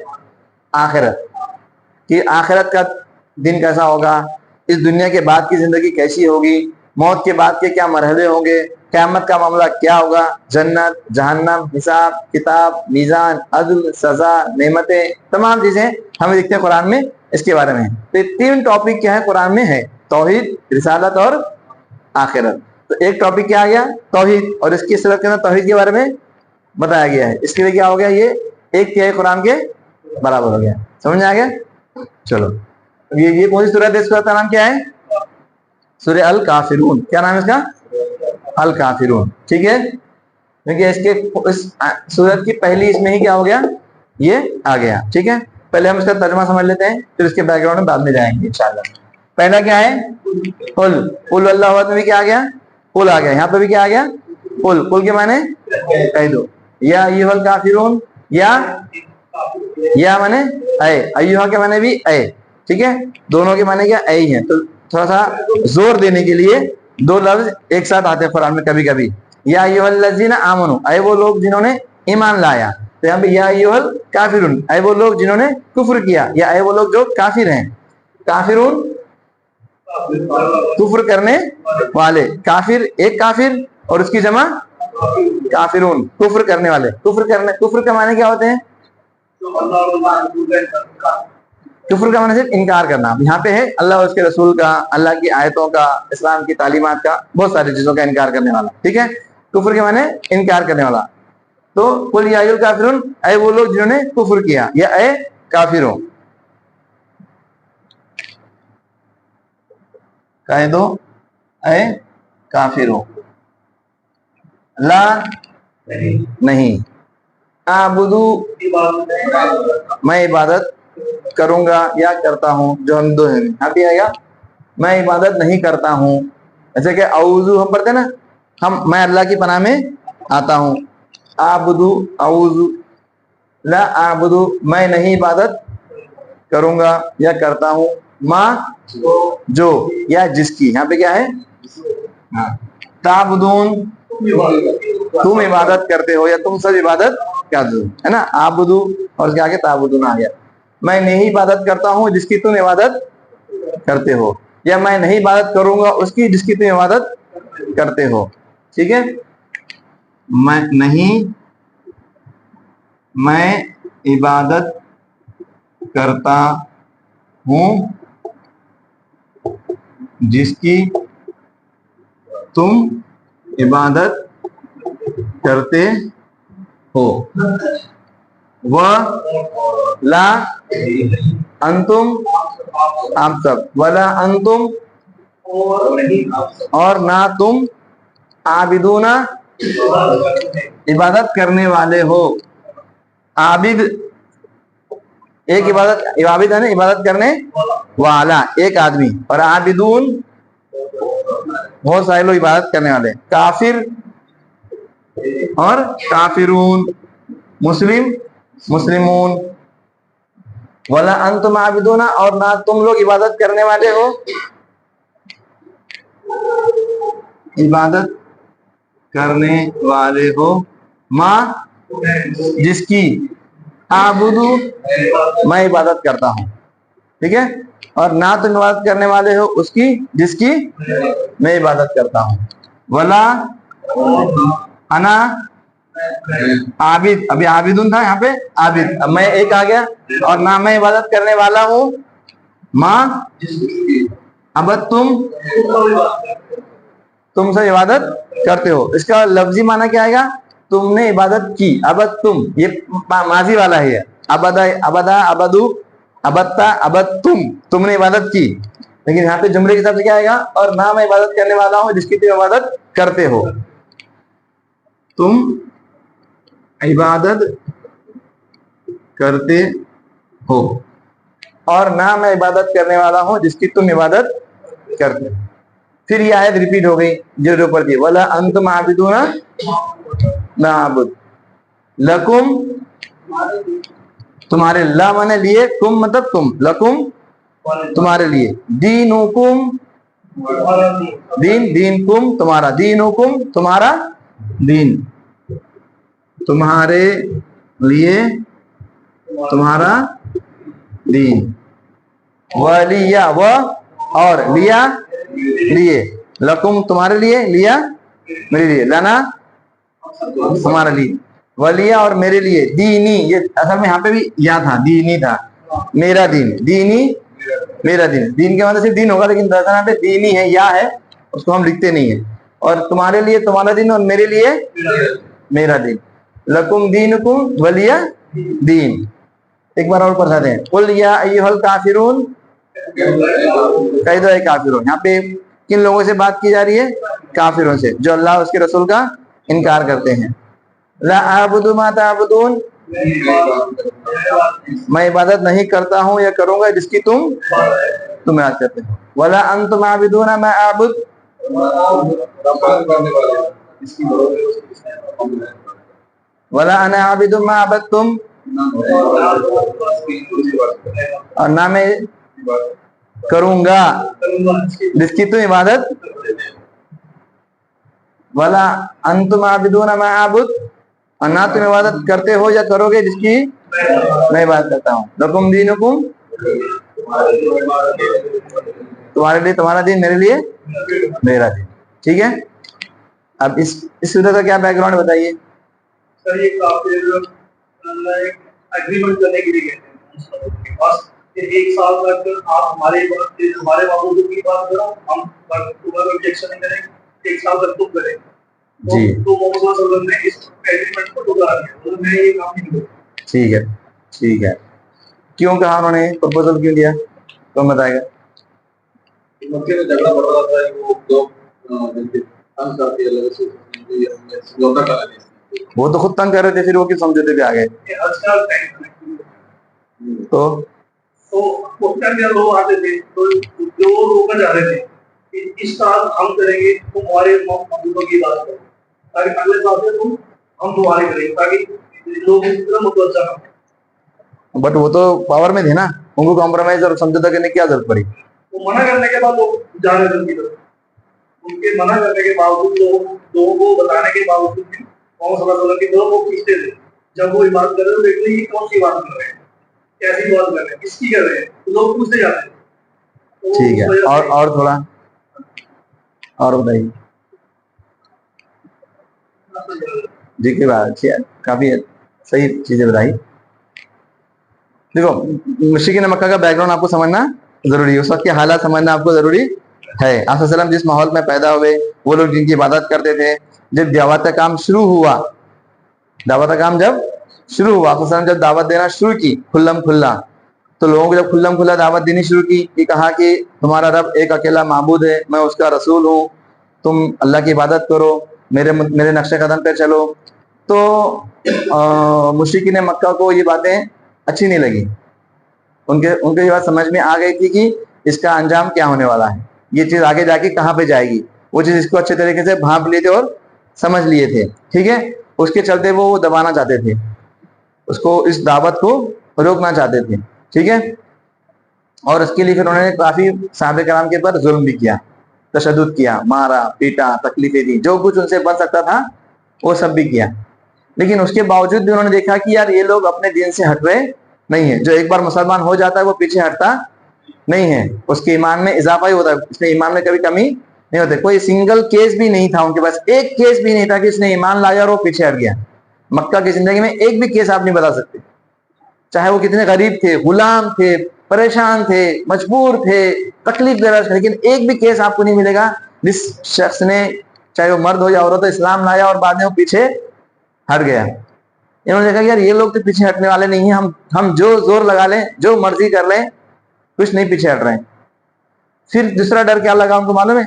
آخرت, کہ آخرت کا دن کیسا ہوگا, اس دنیا کے بعد کی زندگی کیسی ہوگی, موت کے بعد کے کیا مرحلے ہوں گے, قیامت کا معاملہ کیا ہوگا, جنت, جہنم, حساب کتاب, میزان, عدل, سزا, نعمتیں, تمام چیزیں ہمیں دکھتے ہیں قرآن میں اس کے بارے میں. تو 3 ٹاپک کیا ہے قرآن میں ہے, توحید, رسالت اور آخرت. تو ایک ٹاپک کیا آ گیا, توحید, اور اس کی صورت کے اندر توحید کے بارے میں بتایا گیا ہے. اس کے لیے کیا ہو گیا, یہ 1 تہائی قرآن کے برابر ہو گیا. سمجھ میں آ گیا؟ چلو, یہ کون سی سورت ہے, اس کا نام کیا ہے, سورہ الکافرون. کیا نام ہے اس کا, الکافرون. ٹھیک ہے, کیونکہ اس سورت کی پہلی اس میں ہی کیا ہو گیا, یہ آ گیا. ٹھیک ہے, پہلے ہم اس کا ترجمہ سمجھ لیتے ہیں, پھر اس کے بیک گراؤنڈ میں بعد میں جائیں گے انشاءاللہ. پہلا کیا ہے, قل, قل اللہ احد میں بھی کیا آ گیا, قل آ گیا. یہاں پہ بھی کیا آ گیا, قل. قل کے معنی کہہ دو, یا ایھا الکافرون, یا معنی اے, ایھا کے معنی بھی اے. ٹھیک ہے, دونوں کے معنی کیا, اے ہی ہیں. تو تھوڑا سا زور دینے کے لیے 2 لفظ ایک ساتھ آتے ہیں قرآن میں کبھی کبھی. یا ایھا الذین آمنوا, اے وہ لوگ جنہوں نے ایمان لایا. تو یہاں پہ یا ایھا الکافرون, اے وہ لوگ جنہوں نے کفر کیا, یا اے وہ لوگ جو کافر ہیں. کافرون کفر کرنے والے, کافر ایک کافر, اور اس کی جمع کافرون, کفر کرنے والے. کفر کے معنی کیا ہوتے ہیں, کفر کا معنی صرف انکار کرنا. یہاں پہ ہے اللہ اور اس کے رسول کا, اللہ کی آیتوں کا, اسلام کی تعلیمات کا, بہت ساری چیزوں کا انکار کرنے والا. ٹھیک ہے, کفر کے معنی انکار کرنے والا. تو قل یا ایھا الکافرون, اے وہ لوگ جنہوں نے کفر کیا, یا اے کافروں, کہہ دو اے کافروں. لا نہیں, اعبدو میں عبادت کروں گا یا کرتا ہوں, جو ہم دو ہیں یہاں پہ آئے گا, میں عبادت نہیں کرتا ہوں. ایسے کہ اعوذ ہم پڑھتے ہیں نا, میں اللہ کی پناہ میں آتا ہوں. اعبدو, اعوذ, لا اعبدو میں نہیں عبادت کروں گا یا کرتا ہوں, ماں جو یا جس کی. یہاں پہ کیا ہے, تعبدون تم عبادت کرتے ہو, یا تم سب عبادت کرتے ہو, ہے نا. عابدو اور اس کے آگے تعبدون آ گیا. میں نہیں عبادت کرتا ہوں جس کی تم عبادت کرتے ہو, یا میں نہیں عبادت کروں گا اس کی جس کی تم عبادت کرتے ہو. ٹھیک ہے, میں نہیں, میں عبادت کرتا ہوں جس کی تم عبادت کرتے ہو. وہ لا انتم, آپ سب, ولا انتم اور نہ تم, عابدون عبادت کرنے والے ہو. عابد ایک عبادت, عابد ہے نا عبادت کرنے والا, ایک آدمی, اور عابدون بہت سارے لوگ عبادت کرنے والے. کافر اور کافرون, مسلم مسلمون. ولا انتم عابدون اور نہ تم لوگ عبادت کرنے والے ہو, عبادت کرنے والے ہو, ماں جس کی, اعبدو میں عبادت کرتا ہوں. ٹھیک ہے, اور نہ تم عبادت کرنے والے ہو اس کی جس کی میں عبادت کرتا ہوں. ولا انا عابد, ابھی عابدون تھا, یہاں پہ عابد, اب میں ایک آ گیا, اور نہ میں عبادت کرنے والا ہوں, ماں عبد تم سے عبادت کرتے ہو. اس کا لفظی معنی کیا آئے گا, تم نے عبادت کی. عبد تم, یہ ماضی والا ہے, عبدا عبدا عبدو عبدتا عبد تم نے عبادت کی. لیکن یہاں پہ جملے کے حساب سے کیا آئے گا, اور نہ میں عبادت کرنے والا ہوں جس کی تم عبادت کرتے ہو. تم عبادت کرتے ہو. اور نہ میں عبادت کرنے والا ہوں جس کی تم عبادت کرتے. پھر یہ آیت ریپیٹ ہو گئی جو اوپر تھی, ولا انتم عابدون ما اعبد لکم, تمہارے, لا مانے لیے, کم مطلب تم, لکم تمہارے لیے, دینکم دین, دین کم تمہارا, دینکم تمہارا دین, تمہارے لیے تمہارا دین, ولیہ و اور لیا لیے, لکم تمہارے لیے, لیا میرے لیے, لنا ہمارے لیے, ولیہ اور میرے لیے, دینی, یہ اصل میں یہاں پہ بھی یا تھا, دینی تھا, میرا دین, دینی میرا دین, دین کے مطلب صرف دین ہوگا لیکن دراصل یہاں پہ دینی ہے, یا ہے, اس کو ہم لکھتے نہیں ہیں, اور تمہارے لیے تمہارا دین اور میرے لیے میرا دین, لکم دینکم ولیہ دین. ایک بار اور پڑھاتے ہیں, قل یا ایھا الکافرون, کہہ دو اے کافرون. یہاں پہ کن لوگوں سے بات کی جا رہی ہے؟ کافروں سے, جو اللہ اس کے رسول کا انکار کرتے ہیں. لا اعبد ما تعبدون, میں عبادت نہیں کرتا ہوں یا کروں گا جس کی تم عبادت کرتے ہو. ولا انتم عابدون ما اعبد, ولا انا عابد ما عبدتم, اور نہ میں کروں گا جس کی تم عبادت. ولا انتم عابدون ما اعبد, اور نہ تم عبادت کرتے ہو یا کرو گے جس کی میں عبادت کرتا ہوں. لکم دینکم, تمہارے لیے تمہارا دین, میرے لیے میرا دین. ٹھیک ہے, اب اس سورت کا کیا بیک گراؤنڈ بتائیے. سر یہ کافر ایگریمنٹ کرنے کے لیے کہتے ہیں کہ ایک سال تک آپ ہمارے معبودوں کی بات کرو, ہم تمہارا objection نہیں کریں, ایک سال تک تم کریں. جی, تو محمد صلی اللہ علیہ وسلم نے اس ایگریمنٹ کو ٹکرا دیا, تو میں یہ کام نہیں کروں. ٹھیک ہے, ٹھیک ہے. کیوں کہا انہوں نے, پرپوزل کیوں دیا, کون بتائے گا. مکے میں جھگڑا پڑ رہا تھا, وہ دو وہ تو خود تنگ کر رہے تھے, پھر وہ کس سمجھوتے پہ آ گئے. تو لوگ آتے تھے تو جو روکا جا رہے تھے کہ اس سال ہم کریں گے تمہارے معبودوں کی بات کرو, تاکہ اگلے سال سے ہم تمہارے کریں گے, تاکہ لوگ اس طرح متوجہ نہ ہوں. بٹ وہ تو پاور میں تھے نا, ان کو کمپرومائز اور سمجھوتا کرنے کی کیا ضرورت پڑی. وہ منع کرنے کے بعد لوگ جا رہے تھے ان کی طرف, ان کے منع کرنے کے باوجود لوگوں کو بتانے کے باوجود بھی محمد صلی اللہ علیہ وسلم کی طرف وہ کھینچتے تھے. جب وہ بات کر رہے ہیں دیکھتے ہیں کون سی بات کر رہے ہیں, کیسی بات کر رہے ہیں, کس کی کر رہے ہیں, تو لوگ پوچھتے جاتے ہیں. ٹھیک ہے, اور تھوڑا اور بتائیے. جی کی بات کافی صحیح چیزیں بتائی. دیکھو, مشرکین مکہ کا بیک گراؤنڈ آپ کو سمجھنا ضروری ہے, اس وقت کے حالات سمجھنا آپ کو ضروری ہے. آپ صلی اللہ علیہ وسلم جس ماحول میں پیدا ہوئے, وہ لوگ جن کی عبادت کرتے تھے, جب دعوت کا کام شروع ہوا, دعوت کا کام جب شروع ہوا, آپ صلی اللہ علیہ وسلم جب دعوت دینا شروع کی کھلم کھلا, تو لوگوں کو جب کھلم کھلا دعوت دینی شروع کی, یہ کہا کہ تمہارا رب ایک اکیلا معبود ہے, میں اس کا رسول ہوں, تم اللہ کی عبادت کرو, میرے نقش قدم پہ چلو. تو مشرکین مکہ کو یہ باتیں اچھی نہیں لگی, ان کے یہ بات سمجھ میں آ گئی تھی کہ اس کا انجام کیا ہونے والا ہے, یہ چیز آگے جا کے کہاں پہ جائے گی. وہ چیز اس کو اچھے طریقے سے بھانپ لیے تھے اور سمجھ لیے تھے. ٹھیک ہے, اس کے چلتے وہ دبانا چاہتے تھے, اس کو, اس دعوت کو روکنا چاہتے تھے. ٹھیک ہے, اور اس کے لیے پھر انہوں نے کافی صحابہ کرام کے پر ظلم بھی کیا, تشدد کیا, مارا پیٹا, تکلیفیں دی, جو کچھ ان سے بن سکتا تھا وہ سب بھی کیا. لیکن اس کے باوجود بھی انہوں نے دیکھا کہ یار یہ لوگ اپنے دین سے ہٹ رہے نہیں ہے. جو ایک بار مسلمان ہو جاتا ہے وہ پیچھے ہٹتا نہیں ہے, اس کے ایمان میں اضافہ ہی ہوتا ہے, اس میں ایمان میں کبھی کمی نہیں ہوتی. کوئی سنگل کیس بھی نہیں تھا ان کے پاس, ایک کیس بھی نہیں تھا کہ اس نے ایمان لایا اور وہ پیچھے ہٹ گیا. مکہ کی زندگی میں ایک بھی کیس آپ نہیں بتا سکتے, چاہے وہ کتنے غریب تھے, غلام تھے, پریشان تھے, مجبور تھے, تکلیف دے رہا تھا, لیکن ایک بھی کیس آپ کو نہیں ملے گا جس شخص نے, چاہے وہ مرد ہو یا عورت ہو, اسلام لایا اور بعد میں وہ پیچھے ہٹ گیا. انہوں نے دیکھا یار یہ لوگ تو پیچھے ہٹنے والے نہیں ہیں, ہم جو زور لگا لیں, جو مرضی کر لیں, کچھ نہیں پیچھے ہٹ رہے ہیں. پھر دوسرا ڈر کیا لگا ان کو معلوم ہے,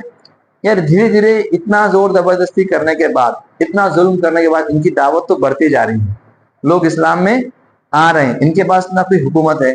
یار دھیرے دھیرے اتنا زور زبردستی کرنے کے بعد, اتنا ظلم کرنے کے بعد ان کی دعوت تو بڑھتی جا رہی ہے, لوگ اسلام میں آ رہے ہیں, ان کے پاس نہ کوئی حکومت ہے,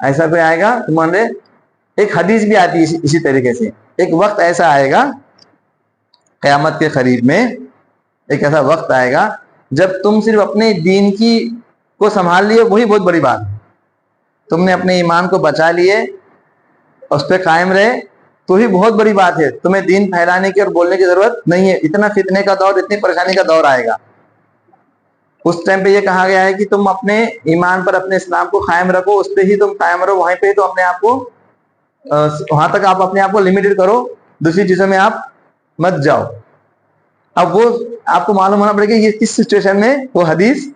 ایسا کوئی آئے گا تمہارے, ایک حدیث بھی آتی ہے اسی طریقے سے, ایک وقت ایسا آئے گا قیامت کے قریب میں, ایک ایسا وقت آئے گا جب تم صرف اپنے دین کی کو سنبھال لیے, وہی بہت بڑی بات ہے. تم نے اپنے ایمان کو بچا لیے, اس پہ قائم رہے, تو ہی بہت بڑی بات ہے. تمہیں دین پھیلانے کی اور بولنے کی ضرورت نہیں ہے. اتنا فتنے کا دور, اتنی پریشانی کا دور آئے گا. اس ٹائم پہ یہ کہا گیا ہے کہ تم اپنے ایمان پر, اپنے اسلام کو قائم رکھو, اس پہ ہی تم قائم رہو, وہیں پہ ہی تو اپنے آپ کو, وہاں تک آپ اپنے آپ کو لمیٹڈ کرو, دوسری چیزوں میں آپ مت جاؤ. اب وہ آپ کو معلوم ہونا پڑے گا یہ کس سچویشن میں وہ حدیث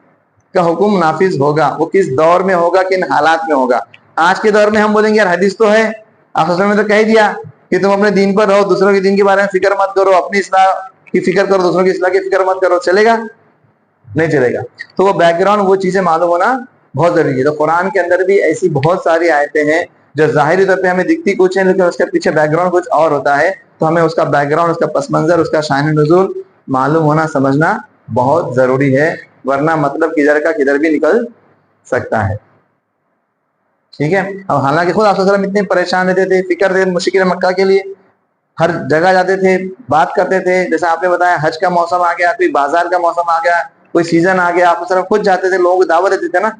کا حکم نافذ ہوگا, وہ کس دور میں ہوگا, کن حالات میں ہوگا. آج کے دور میں ہم بولیں گے یار حدیث تو ہے, آپ اصل میں تو کہہ دیا کہ تم اپنے دین پر رہو, دوسروں کے دین کے بارے میں فکر مت کرو, اپنی اصلاح کی فکر کرو, دوسروں کی اصلاح کی فکر مت کرو. چلے گا؟ نہیں چلے گا. تو وہ بیک گراؤنڈ, وہ چیزیں معلوم ہونا بہت ضروری ہے. تو قرآن کے اندر بھی ایسی بہت ساری آیتیں ہیں جو ظاہری طور پہ ہمیں دکھتی کچھ ہیں, لیکن اس کے پیچھے بیک گراؤنڈ کچھ اور ہوتا ہے. تو ہمیں اس کا بیک گراؤنڈ, اس کا پس منظر, اس کا شان نزول معلوم ہونا, سمجھنا بہت ضروری ہے, ورنہ مطلب کدھر کا کدھر بھی نکل سکتا ہے. ٹھیک ہے. اب حالانکہ خود آپ صلی اللہ علیہ وسلم اتنے پریشان رہتے تھے, فکر تھے مشکل مکہ کے لیے, ہر جگہ جاتے تھے, بات کرتے تھے. جیسا آپ نے بتایا حج کا موسم آ گیا, کوئی بازار کا موسم آ گیا, کوئی سیزن آ گیا, آپ صلی اللہ علیہ وسلم خود جاتے تھے, لوگوں کو دعوت دیتے تھے نا.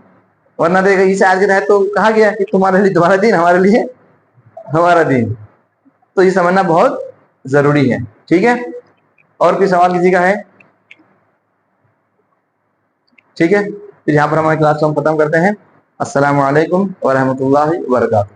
ورنہ دیکھیں اس آیت کے تحت تو کہا گیا کہ تمہارے لیے تمہارا دین, ہمارے لیے ہمارا دین. تو یہ سمجھنا بہت ضروری ہے. ٹھیک ہے. اور کوئی سوال کسی کا ہے؟ ٹھیک ہے. پھر یہاں پر ہماری کلاس کو ہم ختم کرتے ہیں. السلام علیکم ورحمۃ اللہ وبرکاتہ.